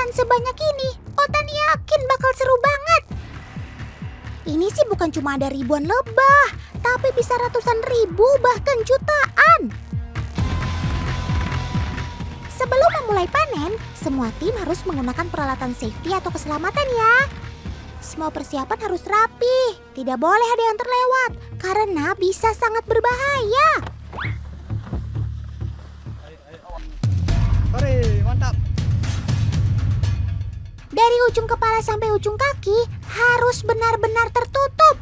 dengan sebanyak ini, Otan yakin bakal seru banget. Ini sih bukan cuma ada ribuan lebah, tapi bisa ratusan ribu bahkan jutaan. Sebelum memulai panen, semua tim harus menggunakan peralatan safety atau keselamatan ya. Semua persiapan harus rapi, tidak boleh ada yang terlewat karena bisa sangat berbahaya. Mari, mantap. Dari ujung kepala sampai ujung kaki harus benar-benar tertutup.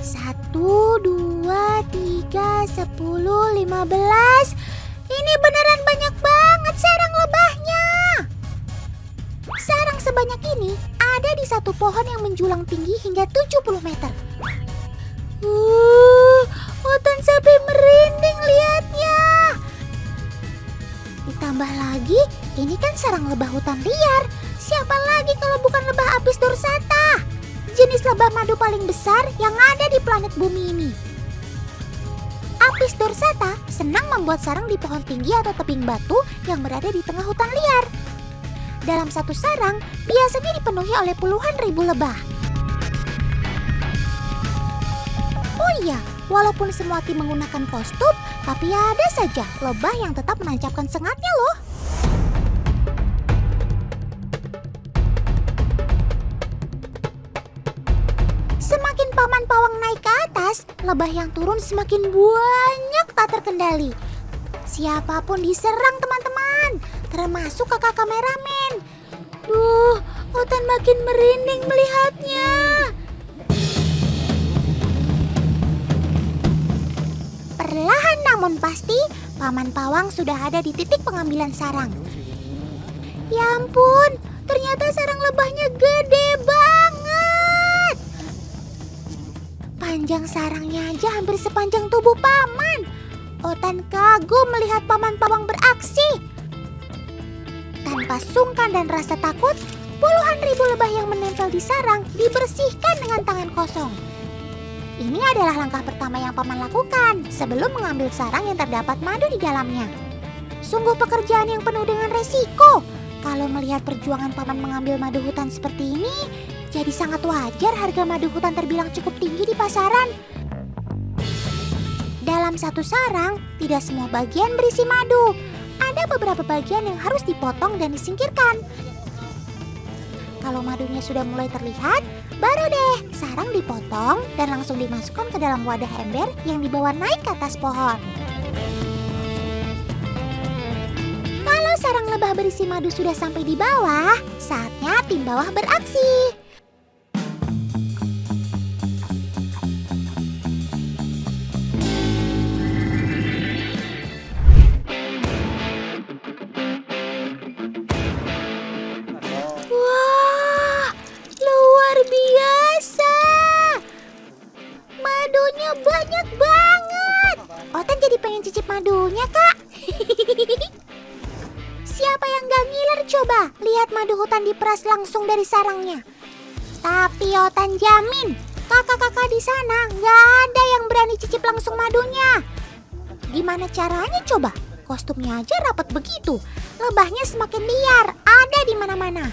Satu, dua, tiga, 10, 15. Ini beneran banyak banget sarang lebahnya. Sarang sebanyak ini ada di satu pohon yang menjulang tinggi hingga 70 meter. Otan sampai merinding lihatnya. Ditambah lagi, ini kan sarang lebah hutan liar. Siapa lagi kalau bukan lebah Apis dorsata, jenis lebah madu paling besar yang ada di planet bumi ini. Apis dorsata senang membuat sarang di pohon tinggi atau tebing batu yang berada di tengah hutan liar. Dalam satu sarang, biasanya dipenuhi oleh puluhan ribu lebah. Oh iya, walaupun semua tim menggunakan kostum, tapi ada saja lebah yang tetap menancapkan sengatnya loh. Semakin paman pawang naik ke atas, lebah yang turun semakin banyak tak terkendali. Siapapun diserang teman-teman, termasuk kakak kameramen. Duh, Otan makin merinding melihatnya. Perlahan namun pasti, paman pawang sudah ada di titik pengambilan sarang. Ya ampun, ternyata sarang lebahnya gede banget. Panjang sarangnya aja hampir sepanjang tubuh paman. Otan kagum melihat paman pawang beraksi. Tanpa sungkan dan rasa takut, puluhan ribu lebah yang menempel di sarang dibersihkan dengan tangan kosong. Ini adalah langkah pertama yang paman lakukan sebelum mengambil sarang yang terdapat madu di dalamnya. Sungguh pekerjaan yang penuh dengan resiko. Kalau melihat perjuangan paman mengambil madu hutan seperti ini, jadi sangat wajar harga madu hutan terbilang cukup tinggi di pasaran. Dalam satu sarang, tidak semua bagian berisi madu. Ada beberapa bagian yang harus dipotong dan disingkirkan. Kalau madunya sudah mulai terlihat, baru deh sarang dipotong dan langsung dimasukkan ke dalam wadah ember yang dibawa naik ke atas pohon. Kalau sarang lebah berisi madu sudah sampai di bawah, saatnya tim bawah beraksi. Biasa. Madunya banyak banget. Otan jadi pengen cicip madunya, Kak. Siapa yang gak ngiler coba lihat madu hutan diperas langsung dari sarangnya? Tapi Otan jamin, kakak-kakak di sana gak ada yang berani cicip langsung madunya. Gimana caranya coba? Kostumnya aja rapat begitu. Lebahnya semakin liar, ada di mana-mana.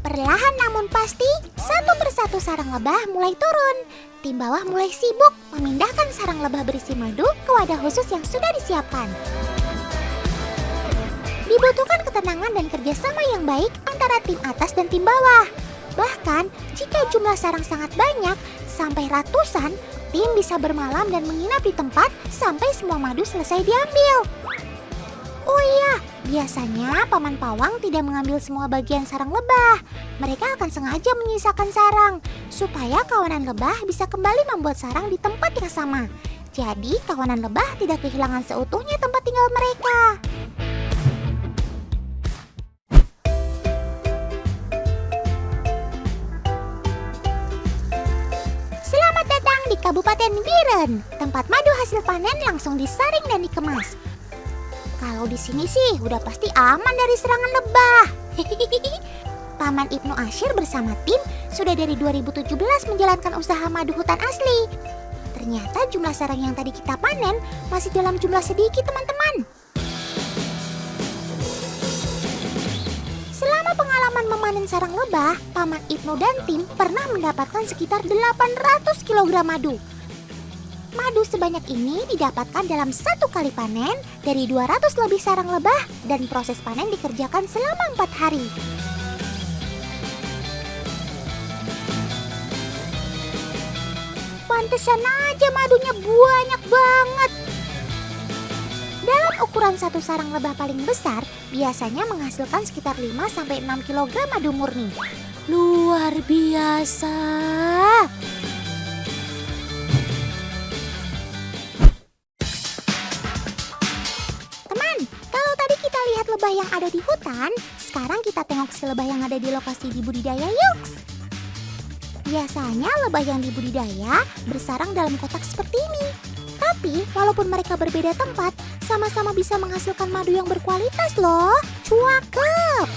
Perlahan namun pasti, satu persatu sarang lebah mulai turun. Tim bawah mulai sibuk memindahkan sarang lebah berisi madu ke wadah khusus yang sudah disiapkan. Dibutuhkan ketenangan dan kerjasama yang baik antara tim atas dan tim bawah. Bahkan, jika jumlah sarang sangat banyak, sampai ratusan, tim bisa bermalam dan menginap di tempat sampai semua madu selesai diambil. Oh iya, biasanya paman pawang tidak mengambil semua bagian sarang lebah. Mereka akan sengaja menyisakan sarang, supaya kawanan lebah bisa kembali membuat sarang di tempat yang sama. Jadi kawanan lebah tidak kehilangan seutuhnya tempat tinggal mereka. Selamat datang di Kabupaten Biren, tempat madu hasil panen langsung disaring dan dikemas. Kalau di sini sih udah pasti aman dari serangan lebah. Paman Ibnu Ashir bersama tim sudah dari 2017 menjalankan usaha madu hutan asli. Ternyata jumlah sarang yang tadi kita panen masih dalam jumlah sedikit, teman-teman. Selama pengalaman memanen sarang lebah, Paman Ibnu dan tim pernah mendapatkan sekitar 800 kg madu. Madu sebanyak ini didapatkan dalam satu kali panen dari 200 lebih sarang lebah dan proses panen dikerjakan selama 4 hari. Pantesan aja madunya banyak banget. Dalam ukuran satu sarang lebah paling besar, biasanya menghasilkan sekitar 5-6 kg madu murni. Luar biasa. Teman, kalau tadi kita lihat lebah yang ada di hutan, sekarang kita tengok si lebah yang ada di lokasi di budidaya yuk. Biasanya lebah yang dibudidaya bersarang dalam kotak seperti ini. Tapi walaupun mereka berbeda tempat, sama-sama bisa menghasilkan madu yang berkualitas loh. Cakep.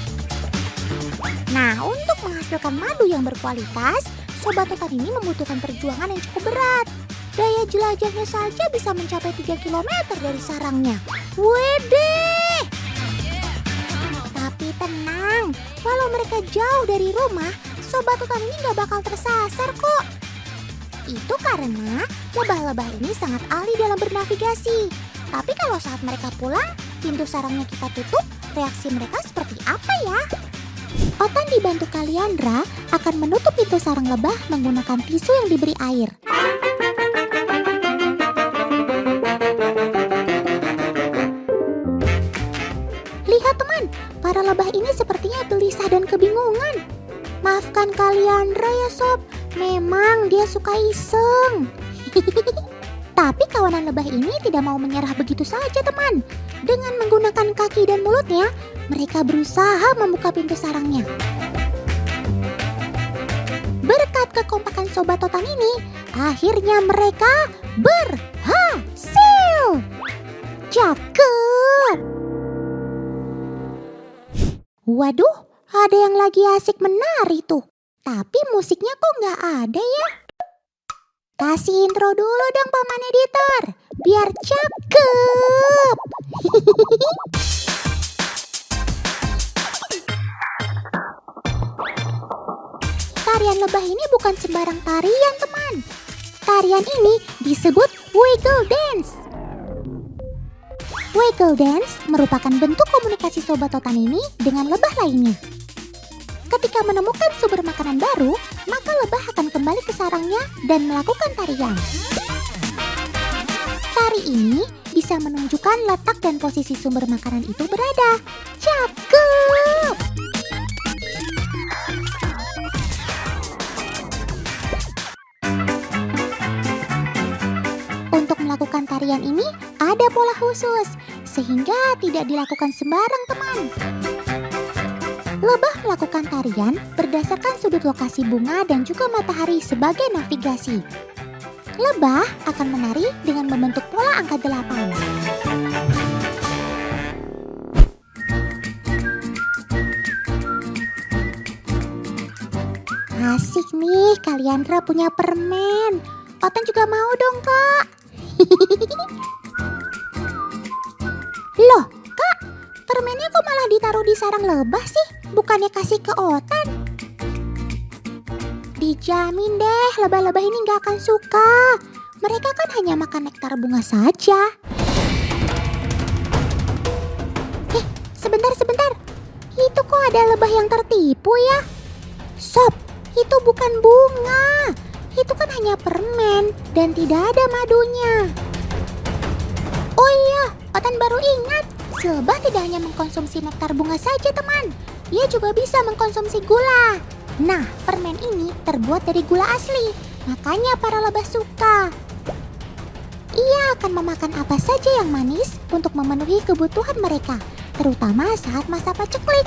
Nah, untuk menghasilkan madu yang berkualitas, Sobat Totan ini membutuhkan perjuangan yang cukup berat. Daya jelajahnya saja bisa mencapai 3 km dari sarangnya. Wedeh! Tapi tenang, walau mereka jauh dari rumah, Sobat Totan ini gak bakal tersasar kok. Itu karena lebah-lebah ini sangat ahli dalam bernavigasi. Tapi kalau saat mereka pulang, pintu sarangnya kita tutup, reaksi mereka seperti apa ya? Otan dibantu Kaliandra akan menutup pintu sarang lebah menggunakan tisu yang diberi air. Lihat teman, para lebah ini sepertinya gelisah dan kebingungan. Maafkan Kaliandra ya sob, memang dia suka iseng. Tapi kawanan lebah ini tidak mau menyerah begitu saja teman. Dengan menggunakan kaki dan mulutnya, mereka berusaha membuka pintu sarangnya. Berkat kekompakan Sobat Totan ini, akhirnya mereka berhasil. Cakep. Waduh, ada yang lagi asik menari tuh. Tapi musiknya kok nggak ada ya? Kasih intro dulu dong Paman Editor, biar cakep. Tarian lebah ini bukan sembarang tarian teman. Tarian ini disebut wiggle dance. Wiggle dance merupakan bentuk komunikasi Sobat Totan ini dengan lebah lainnya. Ketika menemukan sumber makanan baru, maka lebah akan kembali ke sarangnya dan melakukan tarian. Tari ini bisa menunjukkan letak dan posisi sumber makanan itu berada. Cakep! Untuk melakukan tarian ini, ada pola khusus, sehingga tidak dilakukan sembarang teman. Lebah melakukan tarian berdasarkan sudut lokasi bunga dan juga matahari sebagai navigasi. Lebah akan menari dengan membentuk pola angka 8. Asik nih, Kaliandra punya permen. Otan juga mau dong, Kak. Loh, Kak, permennya kok malah ditaruh di sarang lebah sih? Bukannya kasih ke Otan? Dijamin deh, lebah-lebah ini gak akan suka. Mereka kan hanya makan nektar bunga saja. Sebentar. Itu kok ada lebah yang tertipu ya? Sob, itu bukan bunga. Itu kan hanya permen dan tidak ada madunya. Oh iya, Otan baru ingat. Si lebah tidak hanya mengkonsumsi nektar bunga saja teman. Dia juga bisa mengkonsumsi gula. Nah, permen ini terbuat dari gula asli. Makanya para lebah suka. Ia akan memakan apa saja yang manis untuk memenuhi kebutuhan mereka, terutama saat masa paceklik.